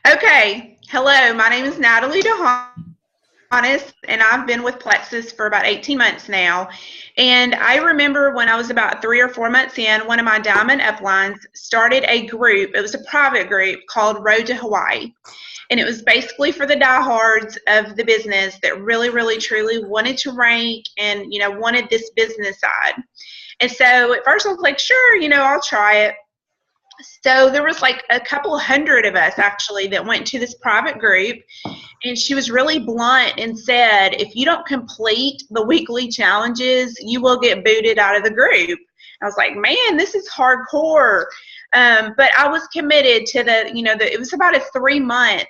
Okay, hello, my name is Natalie Dohanos, and I've been with Plexus for about 18 months now. And I remember when I was about 3 or 4 months in, one of my Diamond uplines started a group. It was a private group called Road to Hawaii. And it was basically for the diehards of the business that really, really, truly wanted to rank and, wanted this business side. And so at first I was like, sure, I'll try it. So there was like a couple hundred of us actually that went to this private group, and she was really blunt and said, if you don't complete the weekly challenges, you will get booted out of the group. I was like, man, this is hardcore. But I was committed to it was about a 3 month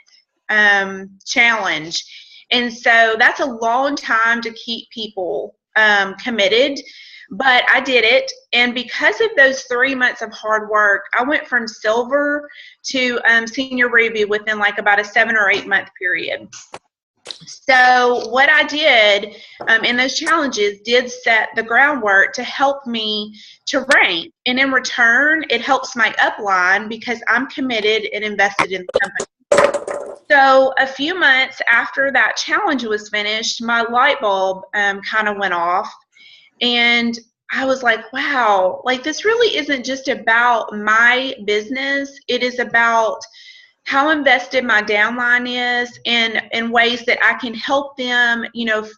challenge. And so that's a long time to keep people committed. But I did it, and because of those 3 months of hard work, I went from silver to senior ruby within like about a 7 or 8 month period. So what I did in those challenges did set the groundwork to help me to rank, and in return, it helps my upline because I'm committed and invested in the company. So a few months after that challenge was finished, my light bulb kind of went off. And I was like, wow, like this really isn't just about my business. It is about how invested my downline is in ways that I can help them,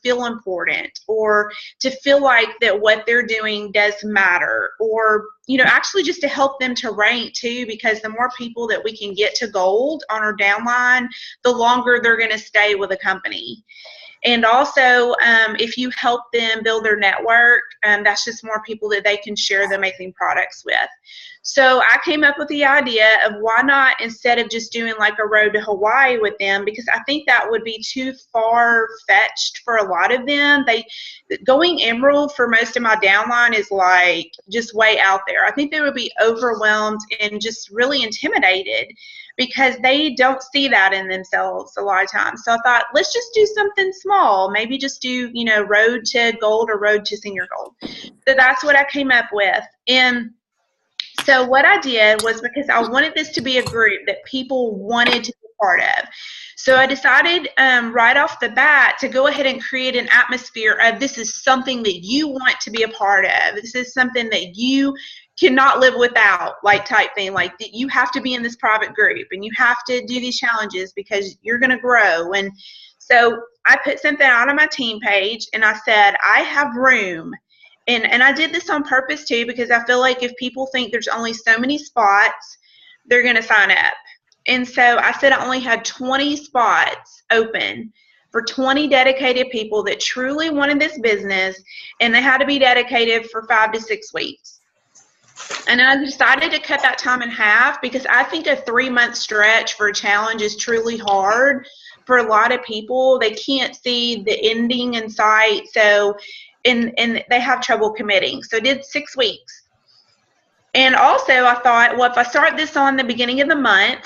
feel important, or to feel like that what they're doing does matter, or, actually just to help them to rank too, because the more people that we can get to gold on our downline, the longer they're going to stay with a company. And also, if you help them build their network, that's just more people that they can share the amazing products with. So I came up with the idea of why not, instead of just doing like a road to Hawaii with them, because I think that would be too far fetched for a lot of them. Going emerald for most of my downline is like just way out there. I think they would be overwhelmed and just really intimidated, because they don't see that in themselves a lot of times. So I thought, let's just do something small. Maybe just do, road to gold or road to senior gold. So that's what I came up with. And so what I did was, because I wanted this to be a group that people wanted to be part of. So I decided right off the bat to go ahead and create an atmosphere of, this is something that you want to be a part of. This is something that you cannot live without, like type thing. Like you have to be in this private group and you have to do these challenges because you're going to grow. And so I put something out on my team page and I said, I have room. And I did this on purpose too, because I feel like if people think there's only so many spots, they're going to sign up. And so I said I only had 20 spots open for 20 dedicated people that truly wanted this business, and they had to be dedicated for 5 to 6 weeks. And I decided to cut that time in half, because I think a 3-month stretch for a challenge is truly hard for a lot of people. They can't see the ending in sight, so and they have trouble committing. So I did 6 weeks. And also I thought, well, if I start this on the beginning of the month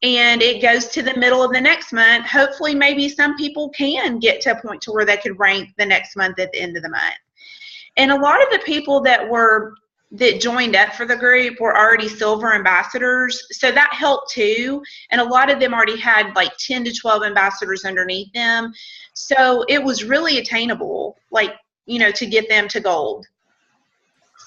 and it goes to the middle of the next month, hopefully maybe some people can get to a point to where they could rank the next month at the end of the month. And a lot of the people that joined up for the group were already silver ambassadors, so that helped too. And a lot of them already had like 10 to 12 ambassadors underneath them, so it was really attainable, like, to get them to gold.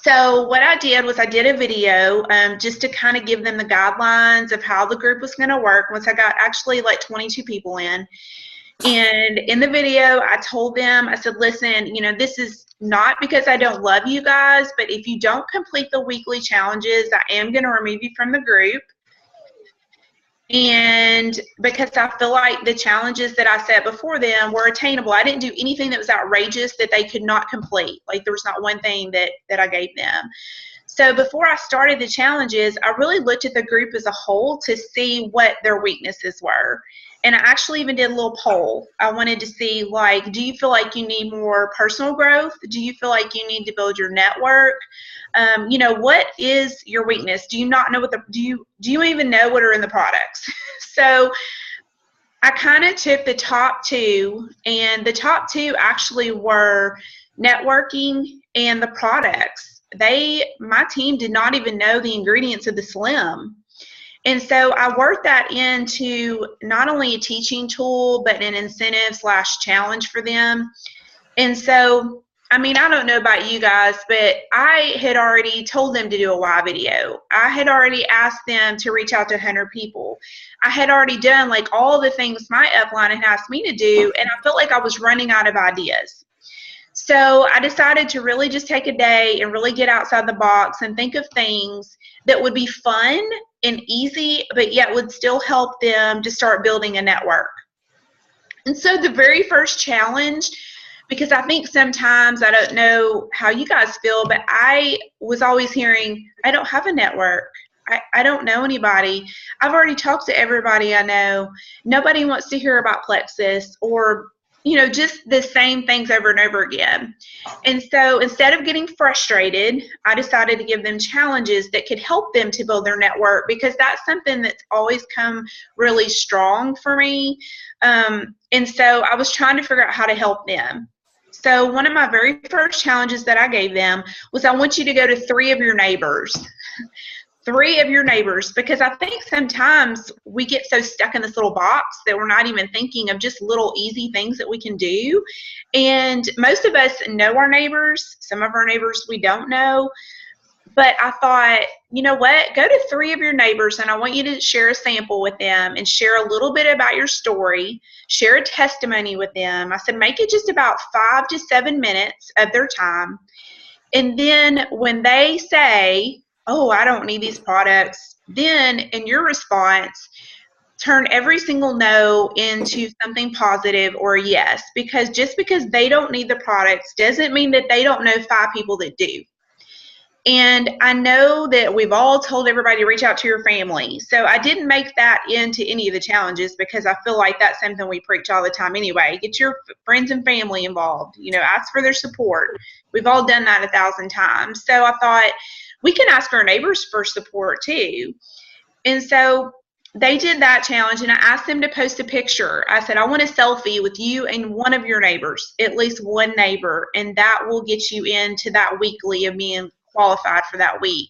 So what I did was I did a video just to kind of give them the guidelines of how the group was going to work once I got actually like 22 people in. And in the video, I told them, I said, listen, this is not because I don't love you guys, but if you don't complete the weekly challenges, I am going to remove you from the group. And because I feel like the challenges that I set before them were attainable. I didn't do anything that was outrageous that they could not complete. Like there was not one thing that I gave them. So before I started the challenges, I really looked at the group as a whole to see what their weaknesses were. And I actually even did a little poll. I wanted to see, like, do you feel like you need more personal growth? Do you feel like you need to build your network? What is your weakness? Do you not know do you even know what are in the products? So I kind of took the top two, and the top two actually were networking and the products. My team did not even know the ingredients of the Slim. And so I worked that into not only a teaching tool, but an incentive/challenge for them. And so, I mean, I don't know about you guys, but I had already told them to do a why video. I had already asked them to reach out to 100 people. I had already done like all the things my upline had asked me to do, and I felt like I was running out of ideas. So I decided to really just take a day and really get outside the box and think of things that would be fun and easy, but yet would still help them to start building a network. And so the very first challenge, because I think sometimes, I don't know how you guys feel, but I was always hearing, I don't have a network. I don't know anybody. I've already talked to everybody I know. Nobody wants to hear about Plexus, or, you know, just the same things over and over again. And so instead of getting frustrated, I decided to give them challenges that could help them to build their network, because that's something that's always come really strong for me. And so I was trying to figure out how to help them. So one of my very first challenges that I gave them was, I want you to go to 3 of your neighbors. 3 of your neighbors, because I think sometimes we get so stuck in this little box that we're not even thinking of just little easy things that we can do. And most of us know our neighbors. Some of our neighbors we don't know. But I thought, you know what, go to 3 of your neighbors, and I want you to share a sample with them and share a little bit about your story, share a testimony with them. I said, make it just about 5 to 7 minutes of their time. And then when they say, oh, I don't need these products, then in your response, turn every single no into something positive or a yes. Because just because they don't need the products doesn't mean that they don't know 5 people that do. And I know that we've all told everybody to reach out to your family. So I didn't make that into any of the challenges, because I feel like that's something we preach all the time anyway. Get your friends and family involved. You know, ask for their support. We've all done that 1,000 times. So I thought, we can ask our neighbors for support too. And so they did that challenge, and I asked them to post a picture. I said, I want a selfie with you and one of your neighbors, at least one neighbor, and that will get you into that weekly of being qualified for that week.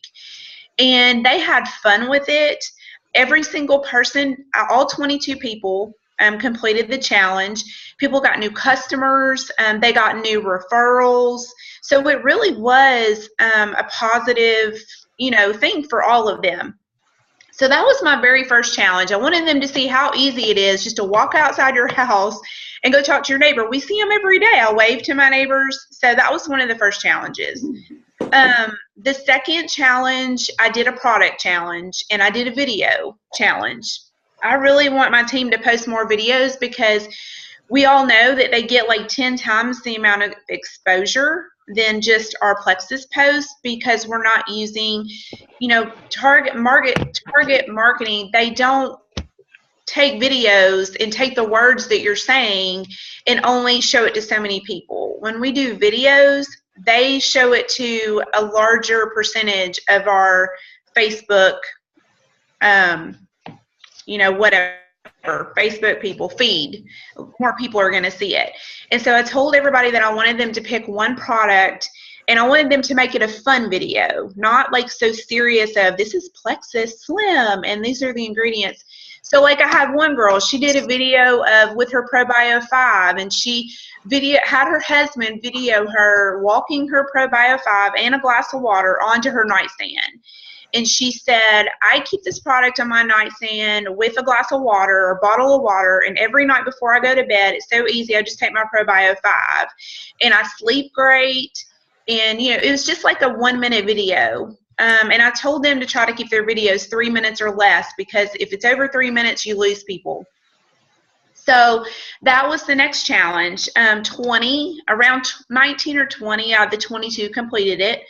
And they had fun with it. Every single person, all 22 people, completed the challenge. People got new customers, they got new referrals. So it really was a positive, you know, thing for all of them. So that was my very first challenge. I wanted them to see how easy it is just to walk outside your house and go talk to your neighbor. We see them every day. I wave to my neighbors. So that was one of the first challenges. The second challenge, I did a product challenge, and I did a video challenge. I really want my team to post more videos, because we all know that they get like 10 times the amount of exposure than just our Plexus posts, because we're not using, you know, target marketing. They don't take videos and take the words that you're saying and only show it to so many people. When we do videos, they show it to a larger percentage of our Facebook, you know, whatever, Facebook people feed. More people are going to see it. And so I told everybody that I wanted them to pick one product, and I wanted them to make it a fun video, not like so serious of, this is Plexus Slim and these are the ingredients. So like I had one girl, she did a video of with her ProBio 5, and she had her husband video her walking her ProBio 5 and a glass of water onto her nightstand. And she said, I keep this product on my nightstand with a glass of water or a bottle of water, and every night before I go to bed, it's so easy. I just take my ProBio 5 and I sleep great. And, you know, it was just like a 1-minute video. And I told them to try to keep their videos 3 minutes or less, because if it's over 3 minutes, you lose people. So that was the next challenge. Around 19 or 20 out of the 22 completed it.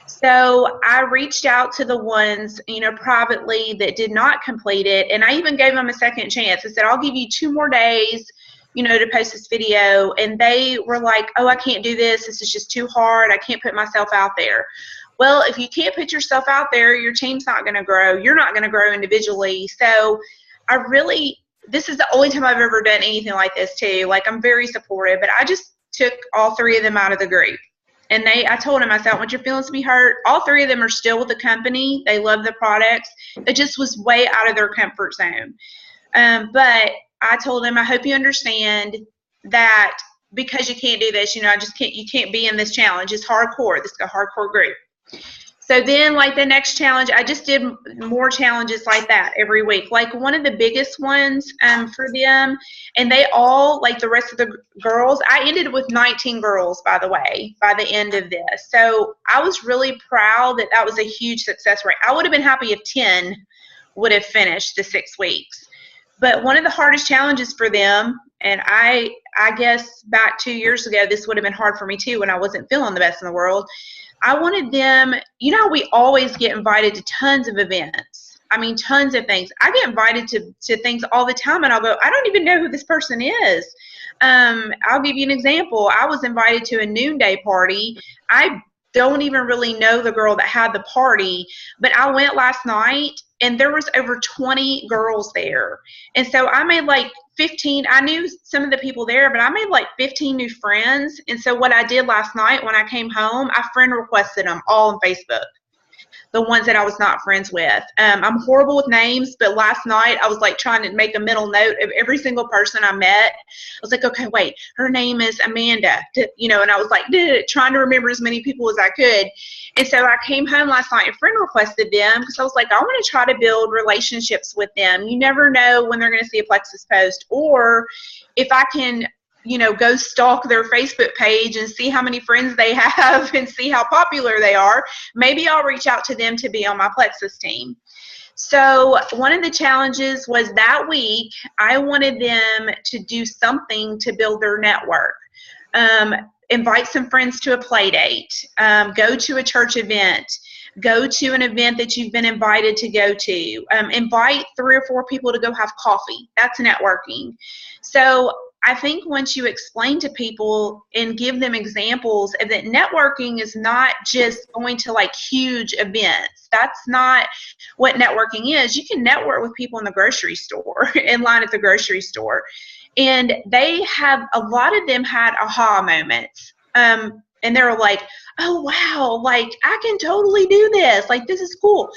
So I reached out to the ones, you know, privately that did not complete it. And I even gave them a second chance. I said, I'll give you 2 more days, you know, to post this video. And they were like, oh, I can't do this. This is just too hard. I can't put myself out there. Well, if you can't put yourself out there, your team's not going to grow. You're not going to grow individually. So this is the only time I've ever done anything like this too. Like, I'm very supportive, but I just took all 3 of them out of the group. And I told them, I said, I don't want your feelings to be hurt. All three of them are still with the company. They love the products. It just was way out of their comfort zone. But I told them, I hope you understand that because you can't do this, you can't be in this challenge. It's hardcore. This is a hardcore group. So then, like, the next challenge, I just did more challenges like that every week. Like, one of the biggest ones for them, and they all, like the rest of the girls, I ended with 19 girls, by the way, by the end of this. So I was really proud that that was a huge success rate. I would have been happy if 10 would have finished the 6 weeks. But one of the hardest challenges for them, and I guess back 2 years ago, this would have been hard for me too when I wasn't feeling the best in the world. I wanted them, we always get invited to tons of events. I mean, tons of things. I get invited to things all the time, and I'll go, I don't even know who this person is. I'll give you an example. I was invited to a noonday party. I don't even really know the girl that had the party, but I went last night, and there was over 20 girls there. And so I made like 15, I knew some of the people there, but I made like 15 new friends. And so what I did last night when I came home, I friend requested them all on Facebook, the ones that I was not friends with. I'm horrible with names, but last night I was like trying to make a mental note of every single person I met. I was like, okay, wait, her name is Amanda, and I was like trying to remember as many people as I could. And so I came home last night and friend requested them because I was like, I want to try to build relationships with them. You never know when they're going to see a Plexus post, or if I can go stalk their Facebook page and see how many friends they have and see how popular they are. Maybe I'll reach out to them to be on my Plexus team. So one of the challenges was that week, I wanted them to do something to build their network. Invite some friends to a play date, go to a church event, go to an event that you've been invited to go to, invite 3 or 4 people to go have coffee. That's networking. So I think once you explain to people and give them examples of that networking is not just going to like huge events. That's not what networking is. You can network with people in the grocery store, in line at the grocery store. And a lot of them had aha moments. And they were like, oh, wow, like I can totally do this. Like, this is cool.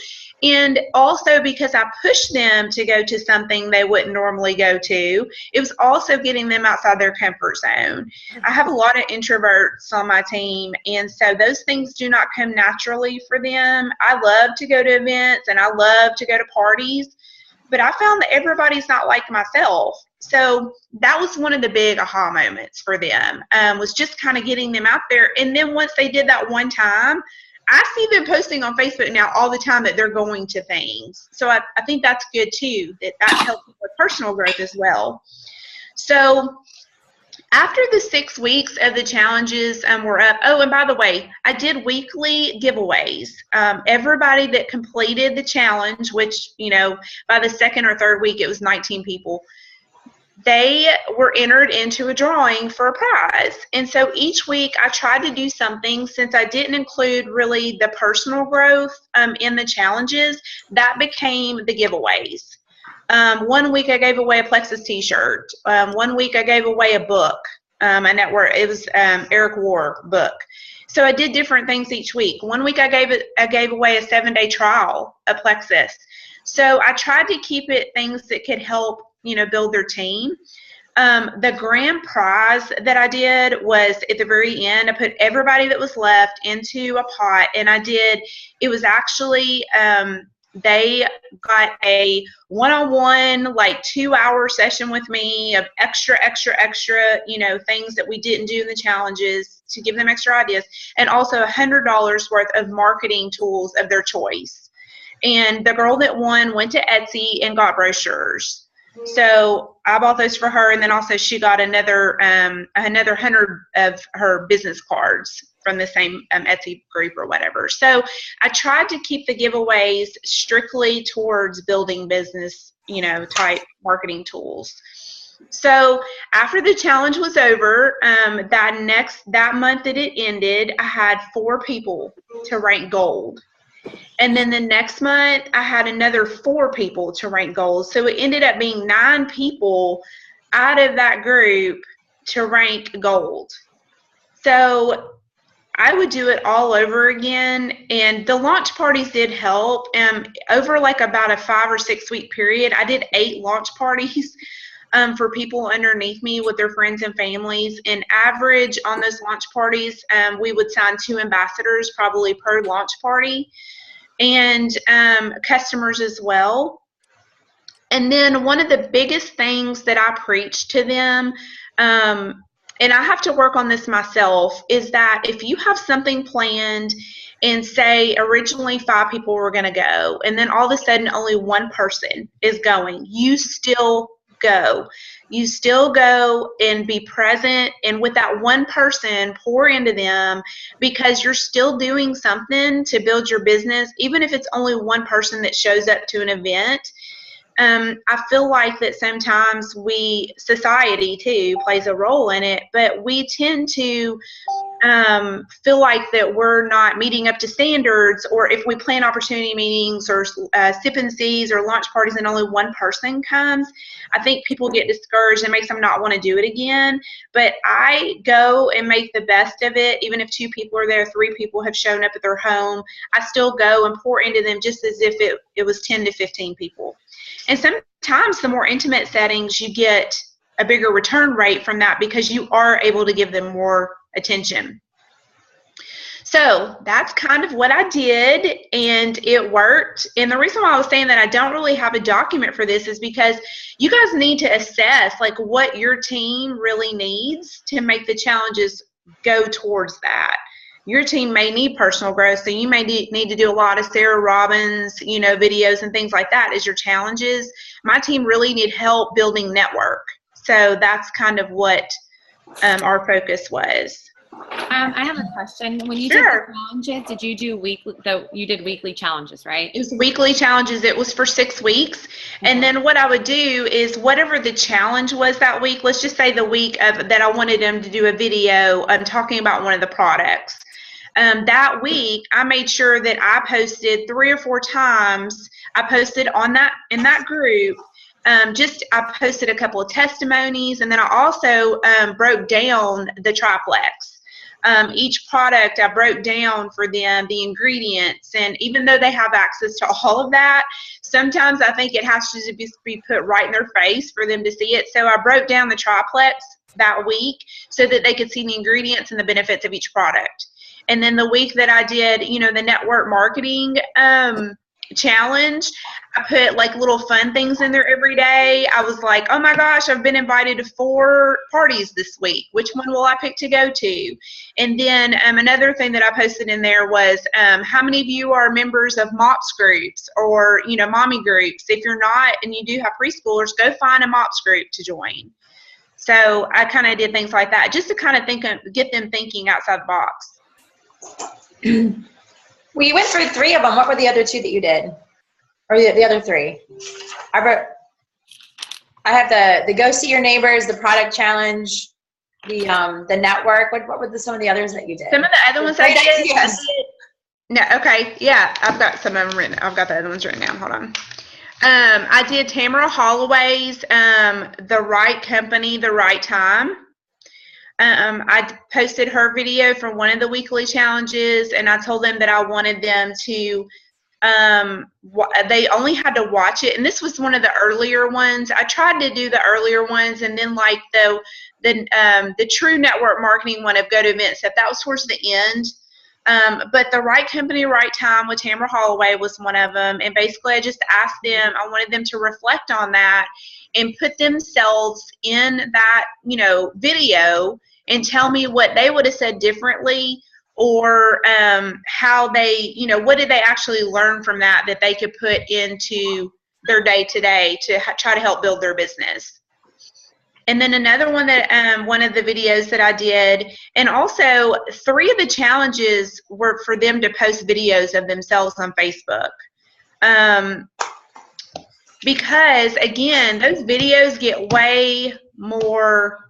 And also because I pushed them to go to something they wouldn't normally go to, it was also getting them outside their comfort zone. I have a lot of introverts on my team, and so those things do not come naturally for them. I love to go to events and I love to go to parties, but I found that everybody's not like myself. So that was one of the big aha moments for them, was just kind of getting them out there. And then once they did that one time, I see them posting on Facebook now all the time that they're going to things. So I think that's good too, that helps with personal growth as well. So after the 6 weeks of the challenges were up, oh, and by the way, I did weekly giveaways. Everybody that completed the challenge, which, by the 2nd or 3rd week, it was 19 people, they were entered into a drawing for a prize. And so each week I tried to do something, since I didn't include really the personal growth in the challenges, that became the giveaways. One week I gave away a Plexus t-shirt. One week I gave away a book, it was Eric War book. So I did different things each week. One week I gave away a 7-day trial of Plexus. So I tried to keep it things that could help build their team. The grand prize that I did was at the very end. I put everybody that was left into a pot, and it was actually, they got a one-on-one, like 2-hour session with me of extra, things that we didn't do in the challenges to give them extra ideas, and also $100 worth of marketing tools of their choice. And the girl that won went to Etsy and got brochures. So I bought those for her, and then also she got another 100 of her business cards from the same Etsy group or whatever. So I tried to keep the giveaways strictly towards building business, type marketing tools. So after the challenge was over, that month that it ended, I had 4 people to rank gold. And then the next month, I had another 4 people to rank gold. So it ended up being 9 people out of that group to rank gold. So I would do it all over again. And the launch parties did help. Over like about a 5 or 6 week period, I did 8 launch parties for people underneath me with their friends and families. And average on those launch parties, we would sign 2 ambassadors probably per launch party, and customers as well. And then one of the biggest things that I preach to them, and I have to work on this myself, is that if you have something planned and say originally 5 people were going to go, and then all of a sudden only 1 person is going, you still go. You still go and be present, and with that 1 person, pour into them, because you're still doing something to build your business, even if it's only 1 person that shows up to an event. I feel like that sometimes society too plays a role in it, but we tend to feel like that we're not meeting up to standards, or if we plan opportunity meetings or sip and sees or launch parties and only 1 person comes, I think people get discouraged and makes them not want to do it again. But I go and make the best of it. Even if 2 people are there, 3 people have shown up at their home, I still go and pour into them just as if it was 10 to 15 people. And sometimes the more intimate settings, you get a bigger return rate from that because you are able to give them more attention. So that's kind of what I did, and it worked. And the reason why I was saying that I don't really have a document for this is because you guys need to assess like what your team really needs to make the challenges go towards that. Your team may need personal growth, so you may need to do a lot of Sarah Robbins, videos and things like that as your challenges. My team really need help building network. So that's kind of what our focus was. I have a question. When you did the challenges, did you do you did weekly challenges, right? It was weekly challenges. It was for 6 weeks. And then what I would do is whatever the challenge was that week, let's just say the week that I wanted them to do a video talking about one of the products. That week, I made sure that I posted 3 or 4 times. I posted in that group. I posted a couple of testimonies, and then I also broke down the triplex. Each product, I broke down for them the ingredients, and even though they have access to all of that, sometimes I think it has to be put right in their face for them to see it. So I broke down the triplex that week so that they could see the ingredients and the benefits of each product. And then the week that I did, the network marketing challenge, I put like little fun things in there every day. I was like, oh my gosh, I've been invited to 4 parties this week. Which one will I pick to go to? And then another thing that I posted in there was how many of you are members of MOPS groups or, mommy groups? If you're not and you do have preschoolers, go find a MOPS group to join. So I kind of did things like that just to kind of get them thinking outside the box. Well, you went through 3 of them. What were the other 2 that you did? Or the other 3? I have the go see your neighbors, the product challenge, the network. What were some of the others that you did? Some of the other ones I did. Yes. No, okay, yeah, I've got some of them written. I've got the other ones written down. Hold on. I did Tamara Holloway's The Right Company, The Right Time. I posted her video from one of the weekly challenges, and I told them that I wanted them to, they only had to watch it, and this was one of the earlier ones. I tried to do the earlier ones, and then like the true network marketing one of go to event stuff, that was towards the end. But The Right Company, Right Time with Tamara Holloway was one of them, and basically I just asked them, I wanted them to reflect on that and put themselves in that, video and tell me what they would have said differently, or how they, what did they actually learn from that they could put into their day-to-day to try to help build their business. And then another one that one of the videos that I did, and also 3 of the challenges were for them to post videos of themselves on Facebook. Because again, those videos get way more,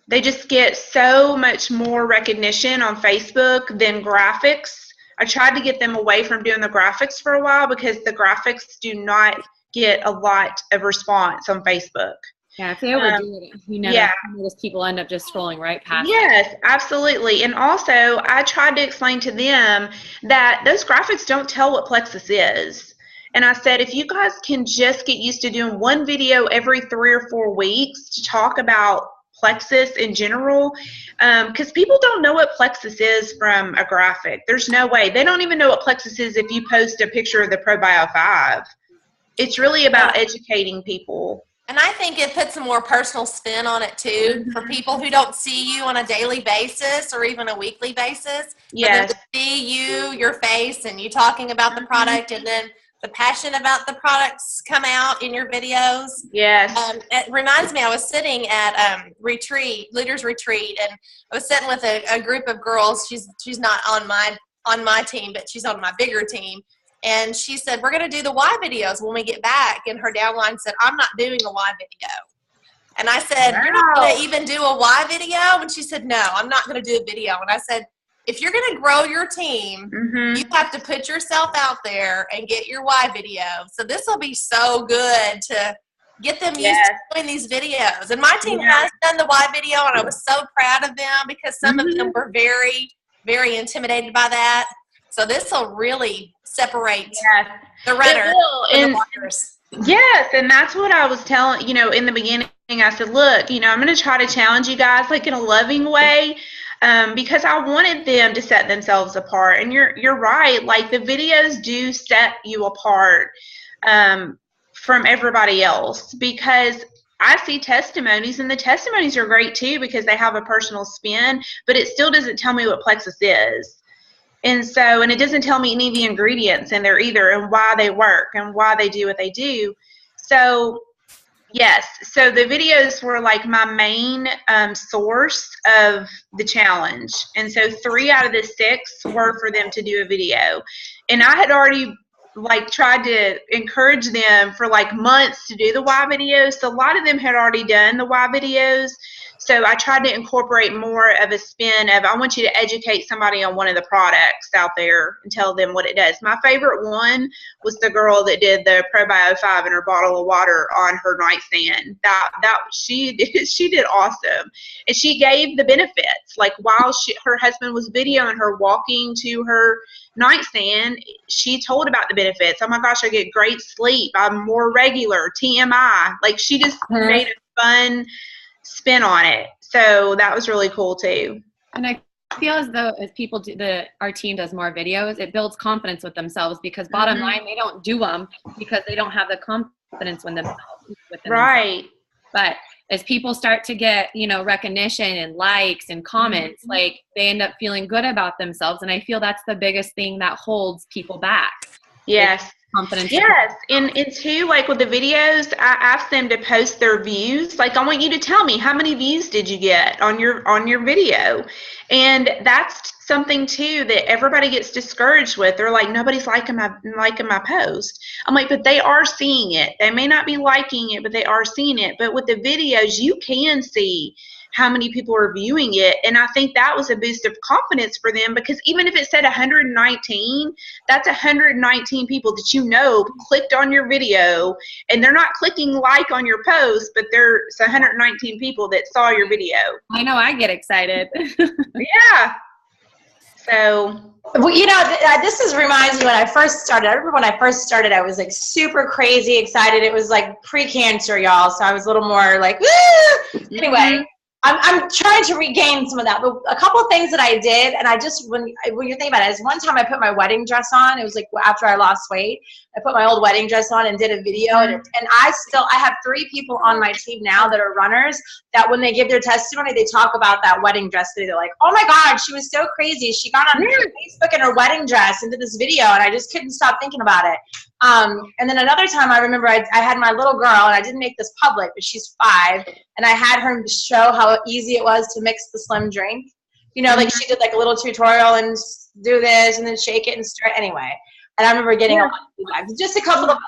they just get so much more recognition on Facebook than graphics. I tried to get them away from doing the graphics for a while because the graphics do not get a lot of response on Facebook. Yeah, if they overdo it, you notice people end up just scrolling right past it. Yes, absolutely. And also, I tried to explain to them that those graphics don't tell what Plexus is. And I said, if you guys can just get used to doing one video every 3 or 4 weeks to talk about Plexus in general, because people don't know what Plexus is from a graphic. There's no way. They don't even know what Plexus is if you post a picture of the ProBio 5. It's really about educating people. And I think it puts a more personal spin on it too, for people who don't see you on a daily basis or even a weekly basis. Yes. For them to see you, your face, and you talking about the product, and then the passion about the products come out in your videos. Yes. It reminds me, I was sitting at leaders retreat, and I was sitting with a group of girls. She's not on my team, but she's on my bigger team. And she said, we're going to do the why videos when we get back. And her downline said, I'm not doing a why video. And I said, You're not going to even do a why video? And she said, no, I'm not going to do a video. And I said, if you're going to grow your team, you have to put yourself out there and get your why video. So this will be so good to get them used to doing these videos. And my team has done the why video, and I was so proud of them because some of them were very, very intimidated by that. So this will really separate the runner from the walkers. Yes, and that's what I was telling, in the beginning. I said, look, I'm going to try to challenge you guys like in a loving way, because I wanted them to set themselves apart. And you're right, like the videos do set you apart from everybody else, because I see testimonies, and the testimonies are great too because they have a personal spin, but it still doesn't tell me what Plexus is. And it doesn't tell me any of the ingredients in there either, and why they work and why they do what they do. So, yes. So the videos were like my main source of the challenge. And so 3 out of the 6 were for them to do a video. And I had already tried to encourage them for months to do the why videos. So a lot of them had already done the why videos. So I tried to incorporate more of a spin of, I want you to educate somebody on one of the products out there and tell them what it does. My favorite one was the girl that did the ProBio 5 in her bottle of water on her nightstand. She did awesome. And she gave the benefits. While her husband was videoing her walking to her nightstand, she told about the benefits. Oh my gosh, I get great sleep. I'm more regular. TMI. She just made a fun spin on it. So that was really cool too. And I feel as though as people our team does more videos, it builds confidence with themselves, because bottom line, they don't do them because they don't have the confidence within themselves. Right. But as people start to get, recognition and likes and comments, they end up feeling good about themselves. And I feel that's the biggest thing that holds people back. Yes. Confidence. Yes, and too, with the videos, I asked them to post their views. I want you to tell me, how many views did you get on your video? And that's something too that everybody gets discouraged with. They're like, nobody's liking my post. I'm like, but they are seeing it. They may not be liking it, but they are seeing it. But with the videos, you can see how many people are viewing it. And I think that was a boost of confidence for them, because even if it said 119, that's 119 people that clicked on your video, and they're not clicking like on your post, but there's 119 people that saw your video. I know, I get excited. Yeah. So, this reminds me when I first started. I remember when I first started, I was super crazy excited. It was pre-cancer, y'all. So I was a little more woo! Anyway, I'm trying to regain some of that. But a couple of things that I did, and I just, when you think about it, is one time I put my wedding dress on. It was after I lost weight. I put my old wedding dress on and did a video. And I have 3 people on my team now that are runners that when they give their testimony, they talk about that wedding dress. They're like, oh my God, she was so crazy. She got on Facebook in her wedding dress and did this video, and I just couldn't stop thinking about it. And then another time I remember I had my little girl, and I didn't make this public, but she's 5, and I had her show how easy it was to mix the slim drink. She did a little tutorial and do this and then shake it and stir it anyway. And I remember getting a lot of feedback. Just a couple of,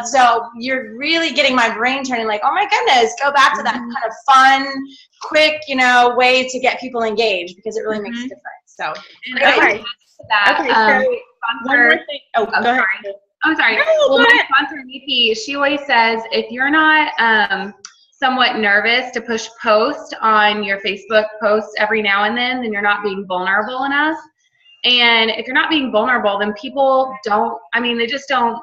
so you're really getting my brain turning oh my goodness, go back to that kind of fun, quick, way to get people engaged, because it really makes a difference. So, okay. So one more thing. Oh, go ahead. I'm sorry. No, well, my sponsor, Nikki, she always says, if you're not somewhat nervous to push post on your Facebook posts every now and then you're not being vulnerable enough. And if you're not being vulnerable, then people they just don't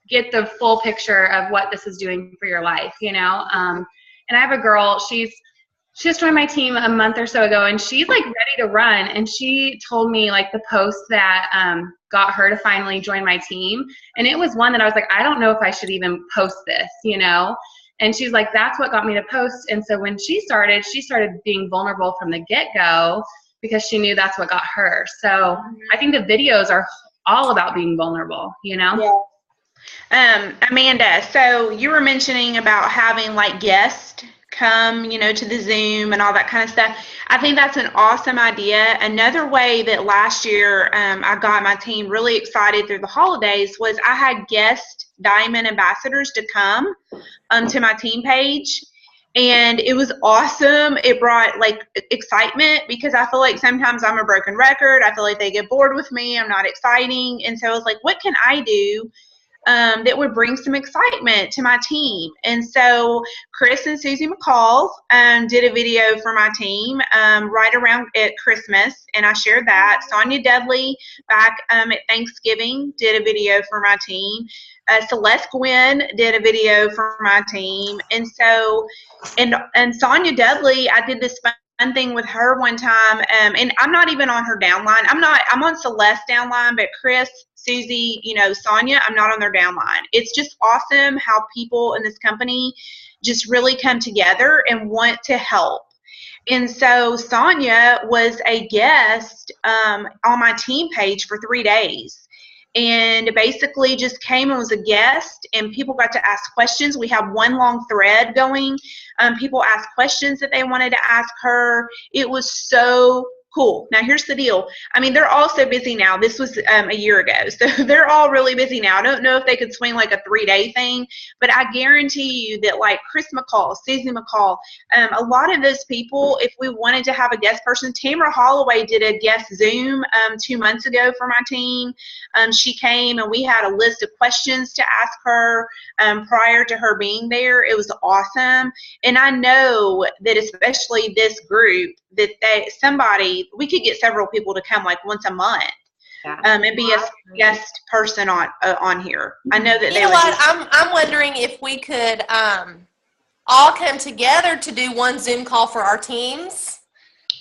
get the full picture of what this is doing for your life, you know? And I have a girl, she just joined my team a month or so ago, and she's like ready to run. And she told me like the post that got her to finally join my team. And it was one that I was like, I don't know if I should even post this, you know? And she's like, that's what got me to post. And so when she started being vulnerable from the get-go, because she knew that's what got her. So I think the videos are all about being vulnerable, you know? Yeah. Amanda, so you were mentioning about having like guests come, you know, to the Zoom and all that kind of stuff. I think that's an awesome idea. Another way that last year I got my team really excited through the holidays was I had guest diamond ambassadors to come to my team page. And it was awesome. It brought like excitement because I feel like sometimes I'm a broken record. I feel like they get bored with me. I'm not exciting. And so I was like, what can I do that would bring some excitement to my team? And so Chris and Susie McCall did a video for my team right around at Christmas, and I shared that. Sonia Dudley back at Thanksgiving did a video for my team. Celeste Gwynn did a video for my team. And so, and Sonia Dudley, I did this fun thing with her one time, and I'm not even on her downline. I'm on Celeste's downline, but Chris, Susie, you know, Sonia, I'm not on their downline. It's just awesome how people in this company just really come together and want to help. And so Sonia was a guest on my team page for 3 days. And basically just came and was a guest, and people got to ask questions. We have one long thread going. People asked questions that they wanted to ask her. It was so cool. Now, here's the deal. I mean, they're all so busy now. This was a year ago. So they're all really busy now. I don't know if they could swing like a 3-day thing, but I guarantee you that like Chris McCall, Susie McCall, a lot of those people, if we wanted to have a guest person, Tamara Holloway did a guest Zoom 2 months ago for my team. She came and we had a list of questions to ask her prior to her being there. It was awesome. And I know that especially this group, that we could get several people to come like once a month and be a guest person on here. I know that they would. I'm wondering if we could all come together to do one Zoom call for our teams.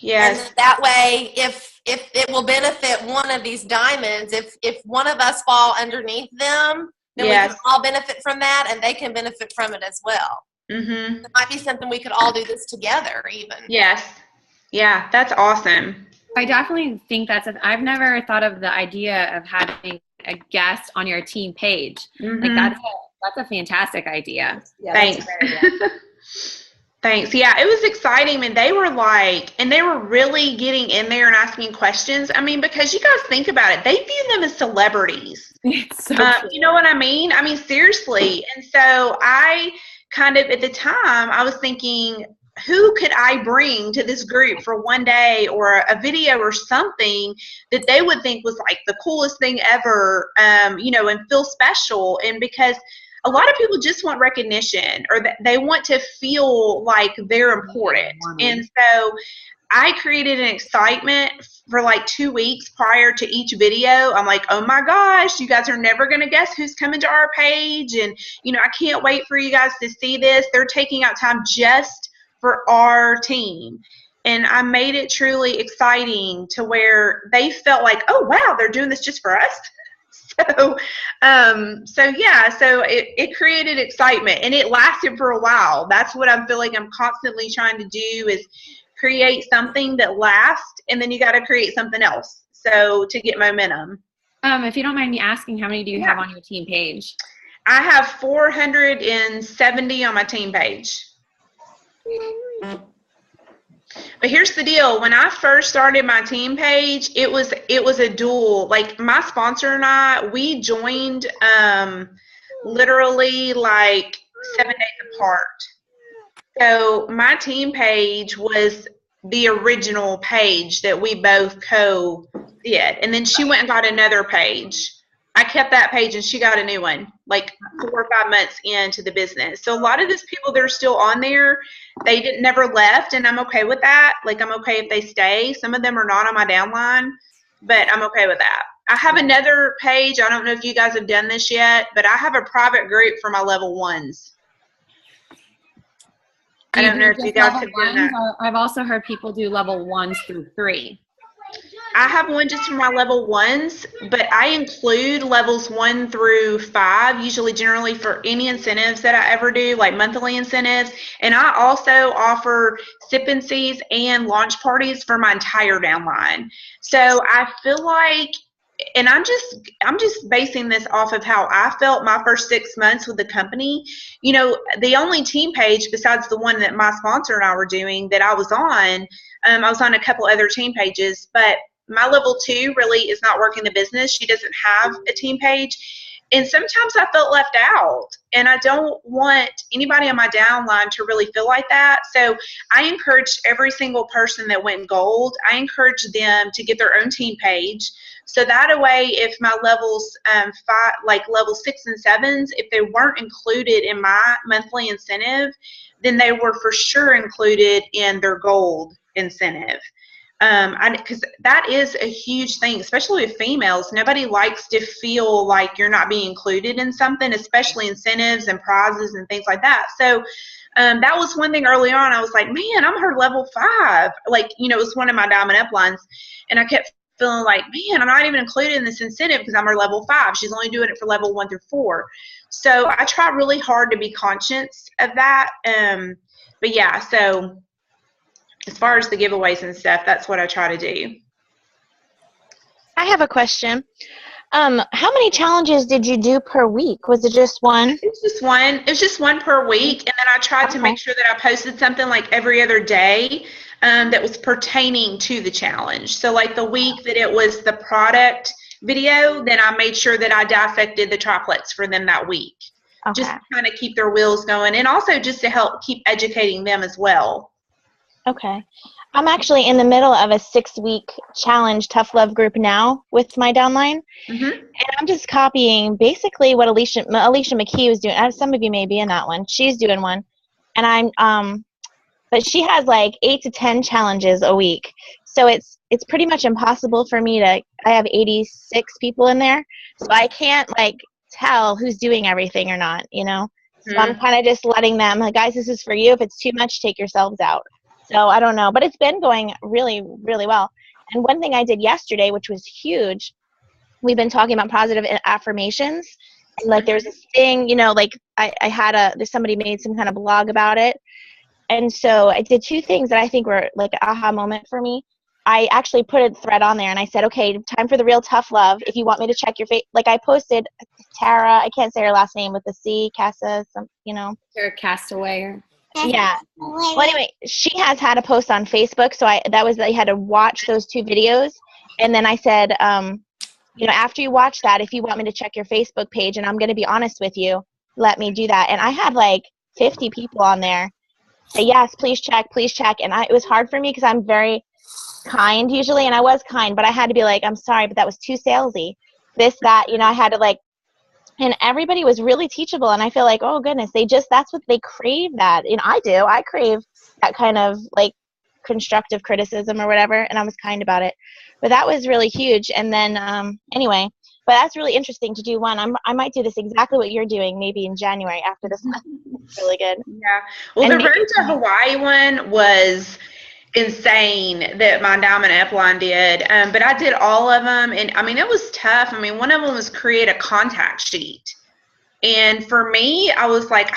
Yes. And that way, if it will benefit one of these diamonds, if one of us fall underneath them, then we can all benefit from that, and they can benefit from it as well. Mm-hmm. It might be something we could all do this together even. Yes. Yeah, that's awesome. I definitely think I've never thought of the idea of having a guest on your team page. Mm-hmm. Like that's a fantastic idea. Yeah, thanks. Thanks. Yeah, it was exciting, and they were really getting in there and asking questions. I mean, because you guys think about it, they view them as celebrities. It's so you know what I mean? I mean, seriously. And so I kind of, at the time, I was thinking, who could I bring to this group for one day or a video or something that they would think was like the coolest thing ever, you know, and feel special? And because a lot of people just want recognition, or that they want to feel like they're important. And so I created an excitement for like 2 weeks prior to each video. I'm like, oh my gosh, you guys are never going to guess who's coming to our page. And, you know, I can't wait for you guys to see this. They're taking out time just for our team. And I made it truly exciting to where they felt like, oh wow, they're doing this just for us. So it created excitement, and it lasted for a while. That's what I feel like I'm constantly trying to do, is create something that lasts, and then you got to create something else. So to get momentum. If you don't mind me asking, how many do you have on your team page? I have 470 on my team page. But here's the deal. When I first started my team page, it was a duel. Like my sponsor and I, we joined literally like 7 days apart. So my team page was the original page that we both co-did. And then she went and got another page I kept that page and she got a new one like 4 or 5 months into the business. So a lot of those people that are still on there, they never left, and I'm okay with that. Like, I'm okay if they stay. Some of them are not on my downline, but I'm okay with that. I have another page. I don't know if you guys have done this yet, but I have a private group for my level 1s. I don't know if you guys have done that. I've also heard people do level 1s through 3. I have one just for my level 1s, but I include levels 1 through 5, usually generally for any incentives that I ever do, like monthly incentives. And I also offer sip-and-sees and launch parties for my entire downline. So I feel like, and I'm just basing this off of how I felt my first 6 months with the company. You know, the only team page besides the one that my sponsor and I were doing that I was on a couple other team pages, but my level 2 really is not working the business. She doesn't have a team page. And sometimes I felt left out, and I don't want anybody on my downline to really feel like that. So I encouraged every single person that went gold, I encouraged them to get their own team page. So that way, if my levels 5, like level 6 and 7s, if they weren't included in my monthly incentive, then they were for sure included in their gold incentive. Because that is a huge thing, especially with females. Nobody likes to feel like you're not being included in something, especially incentives and prizes and things like that. So that was one thing early on. I was like, man, I'm her level 5. Like, you know, it was one of my diamond uplines. And I kept feeling like, man, I'm not even included in this incentive because I'm her level 5. She's only doing it for level 1 through 4. So I try really hard to be conscious of that. But yeah, so as far as the giveaways and stuff, that's what I try to do. I have a question. How many challenges did you do per week? Was it just one? It was just one. It was just one per week, and then I tried to make sure that I posted something like every other day that was pertaining to the challenge. So like the week that it was the product video, then I made sure that I dissected the triplex for them that week. Okay. Just to kind of keep their wheels going, and also just to help keep educating them as well. Okay. I'm actually in the middle of a 6-week challenge tough love group now with my downline. Mm-hmm. And I'm just copying basically what Alicia McKee was doing. Some of you may be in that one. She's doing one. And but she has like 8 to 10 challenges a week. So it's pretty much impossible for me I have 86 people in there. So I can't like tell who's doing everything or not, you know? So I'm kind of just letting them, like, guys, this is for you. If it's too much, take yourselves out. So I don't know, but it's been going really, really well. And one thing I did yesterday, which was huge, we've been talking about positive affirmations. And like there's this thing, you know, like I had somebody made some kind of blog about it. And so I did 2 things that I think were like an aha moment for me. I actually put a thread on there and I said, okay, time for the real tough love. If you want me to check your face, like I posted Tara, I can't say her last name with the C, Casa, you know. Or Castaway. Yeah. Well, anyway, she has had a post on Facebook, so I had to watch those 2 videos, and then I said, you know, after you watch that, if you want me to check your Facebook page, and I'm going to be honest with you, let me do that. And I had like 50 people on there say, yes, please check, and it was hard for me because I'm very kind usually, and I was kind, but I had to be like, I'm sorry, but that was too salesy. This, that, you know, I had to like. And everybody was really teachable, and I feel like, oh goodness, that's what they crave that. And I crave that kind of like constructive criticism or whatever, and I was kind about it. But that was really huge. And then anyway, but that's really interesting to do one. I might do this exactly what you're doing maybe in January after this month. It's really good. Yeah. Well, and the Road to Hawaii one was insane that my diamond upline did, but I did all of them, and I mean it was tough. I mean, one of them was create a contact sheet, and for me, I was like,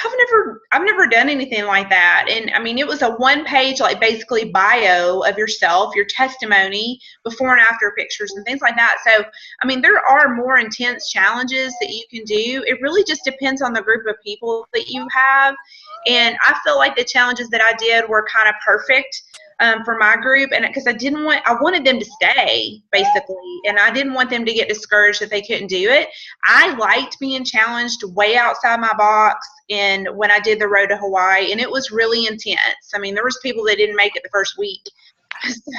I've never done anything like that. And I mean, it was a 1-page like basically bio of yourself, your testimony, before and after pictures and things like that. So I mean, there are more intense challenges that you can do. It really just depends on the group of people that you have, and I feel like the challenges that I did were kind of perfect for my group, and because I wanted them to stay basically, and I didn't want them to get discouraged that they couldn't do it. I liked being challenged way outside my box, and when I did the Road to Hawaii, and it was really intense. I mean, there was people that didn't make it the first week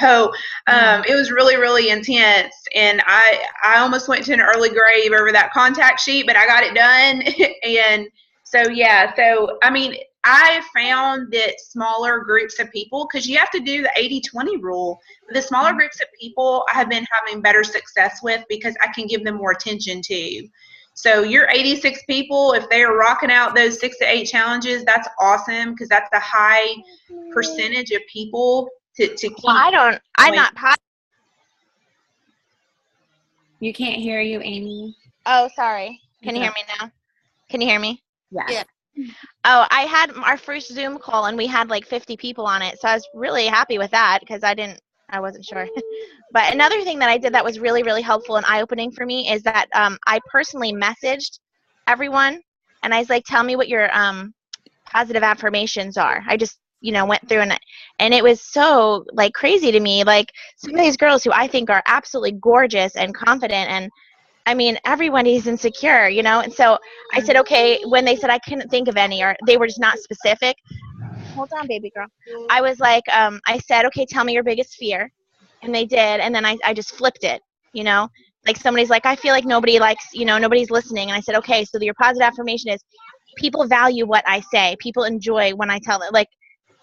So it was really, really intense. And I almost went to an early grave over that contact sheet, but I got it done. And so, yeah. So, I mean, I found that smaller groups of people, because you have to do the 80-20 rule, the smaller groups of people I have been having better success with because I can give them more attention to. So your 86 people, if they are rocking out those 6 to 8 challenges, that's awesome because that's a high percentage of people to keep. Well, I'm not positive. You can't hear you, Amy. Oh, sorry. Can you hear me now? Can you hear me? Yeah. Oh, I had our first Zoom call and we had like 50 people on it. So I was really happy with that because I wasn't sure. But another thing that I did that was really, really helpful and eye-opening for me is that I personally messaged everyone and I was like, tell me what your positive affirmations are. I just, went through and it was so like crazy to me. Like some of these girls who I think are absolutely gorgeous and confident and I mean, everybody's insecure, and so I said, okay, when they said I couldn't think of any or they were just not specific. Hold on, baby girl. I was like, I said, okay, tell me your biggest fear. And they did. And then I just flipped it, like somebody's like, I feel like nobody likes, nobody's listening. And I said, okay, so your positive affirmation is people value what I say. People enjoy when I tell them, like,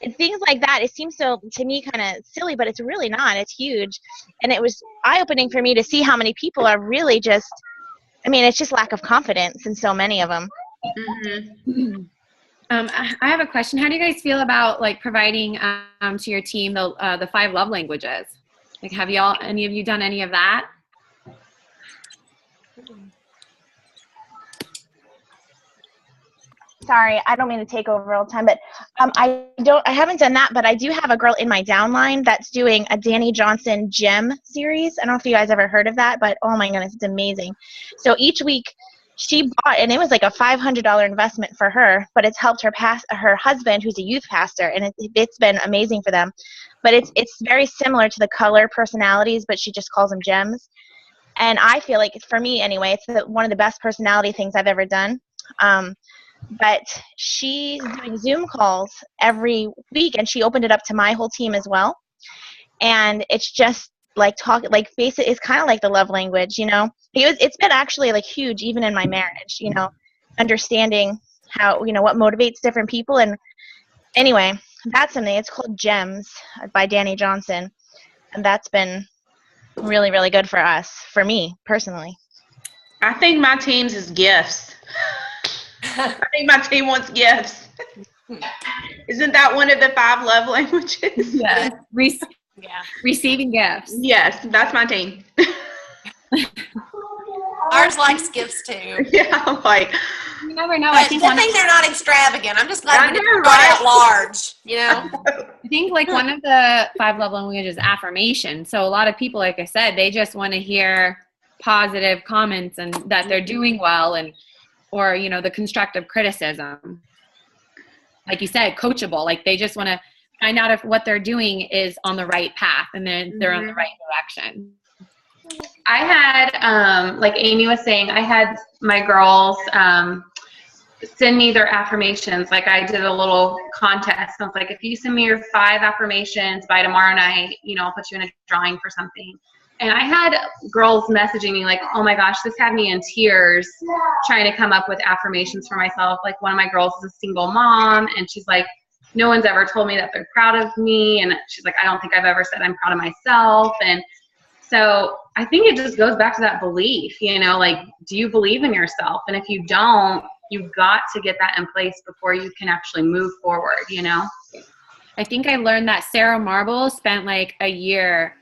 and things like that. It seems so, to me, kind of silly, but it's really not. It's huge. And it was eye-opening for me to see how many people are really just, it's just lack of confidence in so many of them. Mm-hmm. I have a question. How do you guys feel about like providing to your team the 5 love languages? Like, have any of you done any of that? Sorry, I don't mean to take over all the time, but I haven't done that, but I do have a girl in my downline that's doing a Danny Johnson gem series. I don't know if you guys ever heard of that, but oh my goodness, it's amazing. So each week she bought, and it was like a $500 investment for her, but it's helped her husband, who's a youth pastor, and it's been amazing for them. But it's very similar to the color personalities, but she just calls them gems. And I feel like, for me anyway, it's one of the best personality things I've ever done. But she's doing Zoom calls every week, and she opened it up to my whole team as well. And it's just like basically, it's kind of like the love language, It's been actually like huge, even in my marriage, understanding how, what motivates different people. And anyway, that's something. It's called Gems by Danny Johnson, and that's been really, really good for us, for me personally. I think my team's is gifts. I think my team wants gifts. Isn't that one of the 5 love languages? Yeah. Receiving gifts. Yes, that's my team. Ours likes gifts too. Yeah, I'm like, you never know. But I think they're not extravagant. I'm just glad we didn't right? out large. I think like one of the 5 love languages is affirmation. So a lot of people, like I said, they just want to hear positive comments and that they're doing well, or the constructive criticism. Like you said, coachable. Like they just want to find out if what they're doing is on the right path, and then they're on the right direction. I had, like Amy was saying, I had my girls send me their affirmations. Like I did a little contest. I was like, if you send me your 5 affirmations by tomorrow night, I'll put you in a drawing for something. And I had girls messaging me like, oh my gosh, this had me in tears trying to come up with affirmations for myself. Like one of my girls is a single mom, and she's like, no one's ever told me that they're proud of me. And she's like, I don't think I've ever said I'm proud of myself. And so I think it just goes back to that belief, like, do you believe in yourself? And if you don't, you've got to get that in place before you can actually move forward, I think I learned that Sarah Marble spent like a year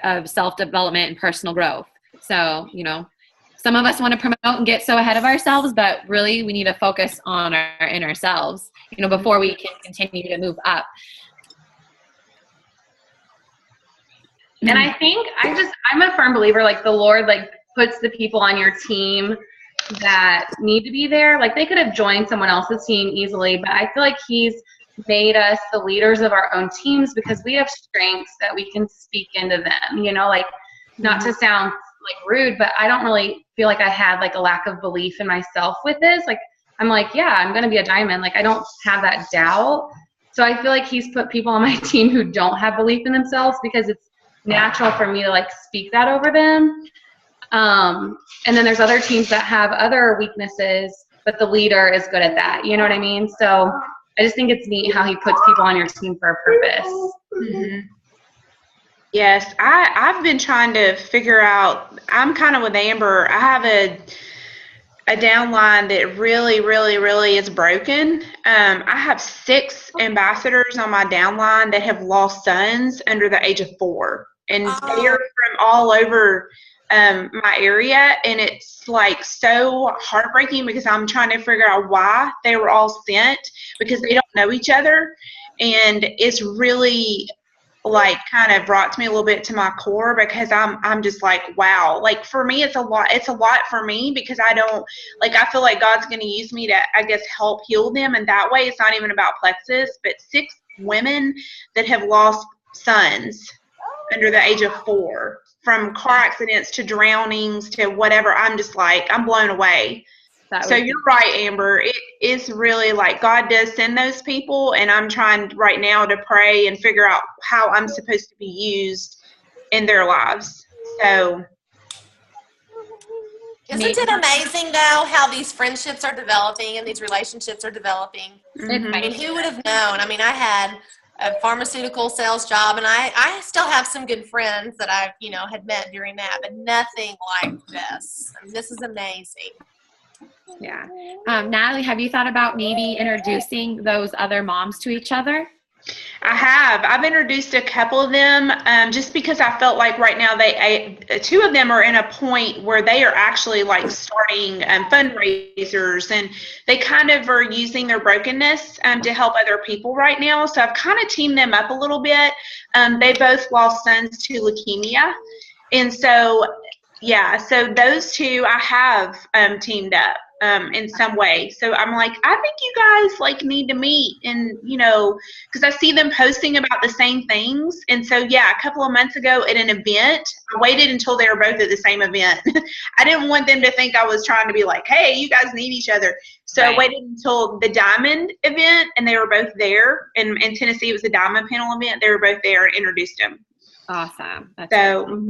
of self-development and personal growth. So, some of us want to promote and get so ahead of ourselves, but really we need to focus on our inner selves, before we can continue to move up. And I think I'm a firm believer, like the Lord, like puts the people on your team that need to be there. Like they could have joined someone else's team easily, but I feel like He's made us the leaders of our own teams because we have strengths that we can speak into them, like not to sound like rude, but I don't really feel like I had like a lack of belief in myself with this. Like, I'm like, yeah, I'm going to be a diamond. Like, I don't have that doubt. So I feel like he's put people on my team who don't have belief in themselves because it's natural for me to like speak that over them. And then there's other teams that have other weaknesses, but the leader is good at that. You know what I mean? So I just think it's neat how he puts people on your team for a purpose. Mm-hmm. Yes, I've been trying to figure out, I'm kind of with Amber. I have a downline that really, really, really is broken. I have 6 ambassadors on my downline that have lost sons under the age of 4. And they are from all over my area. And it's like so heartbreaking because I'm trying to figure out why they were all sent, because they don't know each other. And it's really like kind of brought me a little bit to my core, because I'm just like, wow, like for me it's a lot for me, because I don't like, I feel like God's going to use me to, I guess, help heal them in that way. It's not even about plexus, but 6 women that have lost sons under the age of 4, from car accidents to drownings to whatever. I'm just like, I'm blown away. So you're right, Amber. It is really like God does send those people, and I'm trying right now to pray and figure out how I'm supposed to be used in their lives. So isn't it amazing though how these friendships are developing and these relationships are developing? Mm-hmm. I mean, who would have known? I mean, I had a pharmaceutical sales job, and I still have some good friends that I had met during that, but nothing like this. I mean, this is amazing. Yeah. Natalie, have you thought about maybe introducing those other moms to each other? I have. I've introduced a couple of them just because I felt like right now 2 of them are in a point where they are actually like starting fundraisers, and they kind of are using their brokenness to help other people right now. So I've kind of teamed them up a little bit. They both lost sons to leukemia. And so, yeah, so those 2 I have teamed up in some way. So I'm like, I think you guys like need to meet, and because I see them posting about the same things. And so yeah, a couple of months ago at an event, I waited until they were both at the same event. I didn't want them to think I was trying to be like, hey, you guys need each other. So I waited until the Diamond event, and they were both there. In Tennessee, it was the Diamond panel event. They were both there and introduced them. Awesome. That's so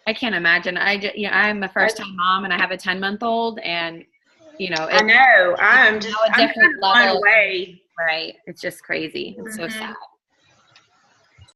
I can't imagine. I'm a first-time mom, and I have a 10-month-old, and I know. I'm just a different blown level. away. Right. It's just crazy. It's so sad.